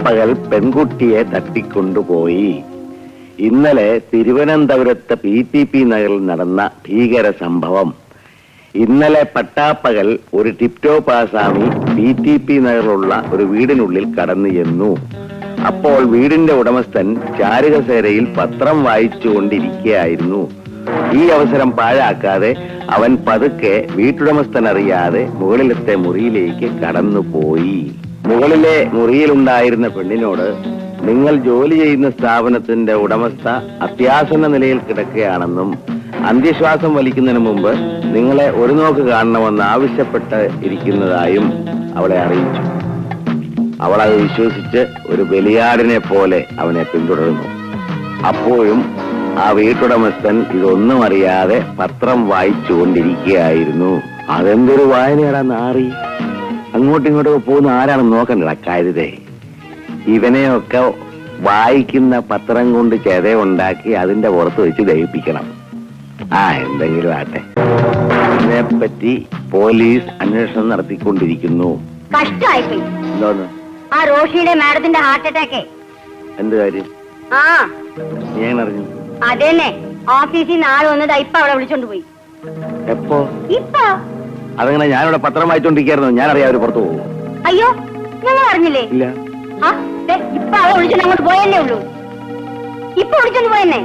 പകൽ പെൺകുട്ടിയെ തട്ടിക്കൊണ്ടുപോയി. ഇന്നലെ തിരുവനന്തപുരത്ത് PTP നഗറിൽ നടന്ന ഭീകര സംഭവം. ഇന്നലെ പട്ടാപ്പകൽ ഒരു ടിപ്ടോപ്പ് ആസാമി PTP നഗറിലുള്ള ഒരു വീടിനുള്ളിൽ കടന്നു ചെന്നു. അപ്പോൾ വീടിന്റെ ഉടമസ്ഥൻ ചാരുകസേരയിൽ പത്രം വായിച്ചുകൊണ്ടിരിക്കുകയായിരുന്നു. ഈ അവസരം പാഴാക്കാതെ അവൻ പതുക്കെ വീട്ടുടമസ്ഥൻ അറിയാതെ മുകളിലത്തെ മുറിയിലേക്ക് കടന്നുപോയി. മുകളിലെ മുറിയിലുണ്ടായിരുന്ന പെണ്ണിനോട്, നിങ്ങൾ ജോലി ചെയ്യുന്ന സ്ഥാപനത്തിന്റെ ഉടമസ്ഥ അത്യാസന്ന നിലയിൽ കിടക്കുകയാണെന്നും അന്ത്യശ്വാസം വലിക്കുന്നതിന് മുമ്പ് നിങ്ങളെ ഒരു നോക്ക് കാണണമെന്ന് ആവശ്യപ്പെട്ട് ഇരിക്കുന്നതായും അവളെ അറിയിച്ചു. അവൾ അത് വിശ്വസിച്ച് ഒരു ബലിയാടിനെ പോലെ അവനെ പിന്തുടർന്നു. അപ്പോഴും ആ വീട്ടുടമസ്ഥൻ ഇതൊന്നും അറിയാതെ പത്രം വായിച്ചുകൊണ്ടിരിക്കുകയായിരുന്നു. അതെന്തൊരു വായനയാടാ നാറി. അങ്ങോട്ടും ഇങ്ങോട്ടൊക്കെ പോകുന്ന ആരാണെന്ന് നോക്കണ്ടടാ കരുതേ. ഇവനെയൊക്കെ വായിക്കുന്ന പത്രം കൊണ്ട് ചെതയുണ്ടാക്കി അതിന്റെ പുറത്ത് വെച്ച് ദഹിപ്പിക്കണം. എന്തെങ്കിലും ആട്ടെ. ഇതിനെപ്പറ്റി പോലീസ് അന്വേഷണം നടത്തിക്കൊണ്ടിരിക്കുന്നു. കഷ്ടമായിപ്പോയി. എന്തോന്ന്? ആ റോഷിയുടെ മാഡത്തിന്റെ ഹാർട്ട് അറ്റാക്ക്. എന്ത് കാര്യം? ഞാൻ അറിഞ്ഞു. അതെന്നെ, ഓഫീസിൽ നിന്ന് ആള് വന്നത് ഇപ്പൊ അവളെ വിളിച്ചോണ്ട് പോയി. എപ്പോ? ഇപ്പൊ. അതങ്ങനെ ഞാനിവിടെ പത്രം വായിച്ചോണ്ടിരിക്കായിരുന്നു. ഞാൻ അറിയാം അവര് പുറത്തു പോകും. അയ്യോ, ഞങ്ങൾ അറിഞ്ഞില്ലേ? ഇല്ല. ഇപ്പൊ അവളെ വിളിച്ചോണ്ട് അങ്ങോട്ട് പോയല്ലേ ഉള്ളൂ. ഇപ്പൊ വിളിച്ചോണ്ട് പോയെന്നെ.